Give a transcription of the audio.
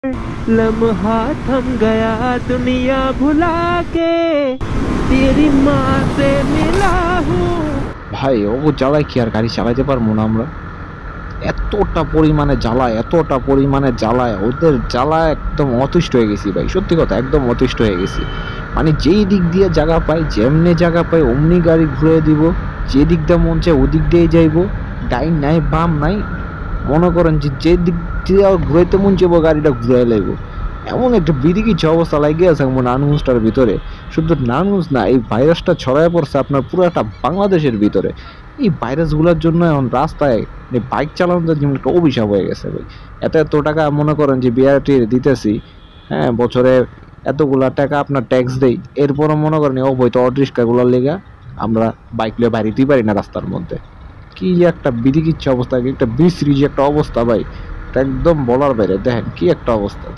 लम्हा थम गया दुनिया भुला के तेरी माँ से मिला हूँ। ভাই ও জ্বালায় কি আর গাড়ি চালাইতে পারবো না আমরা? এতটা পরিমাণে জ্বালায় ওদের জ্বালায় একদম অতিষ্ঠ হয়ে গেছি ভাই, সত্যি কথা একদম অতিষ্ঠ হয়ে গেছি। মানে যেই দিক দিয়ে জায়গা পাই, যেমনি জায়গা পাই অমনি গাড়ি ঘুরে দিব, যে দিক দিয়ে মন চায় ওদিক দিয়ে যাইবো, ডাইন নাই বাম নাই, মনে করেন যে দিক দিয়ে ঘুরাইতে মন চাইবো গাড়িটা ঘুরাই লাইবো। এমন একটা বিদিকিচ্ছে অবস্থা লাগিয়ে আছে নারায়ণগঞ্জটার ভিতরে। শুধু নারায়ণগঞ্জ না, এই ভাইরাসটা ছড়ায় পড়ছে আপনার পুরোটা বাংলাদেশের ভিতরে। এই ভাইরাসগুলোর জন্য এখন রাস্তায় বাইক চালানোর জন্য একটা অভিশাপ হয়ে গেছে ভাই। এত টাকা মনে করেন যে বিআরটি দিতেছি, হ্যাঁ বছরে এতগুলা টাকা আপনার ট্যাক্স দেই, এরপরও মনে করেন অবৈধ অটোরিক্সাগুলোর লেগা আমরা বাইক লিয়ে বাইরেতেই পারি না রাস্তার মধ্যে। কি যে একটা বিধিকিচ্ছে অবস্থা, একটা বিশ্রী যে একটা অবস্থা ভাই, একদম বলার বাইরে। দেখেন কি একটা অবস্থা।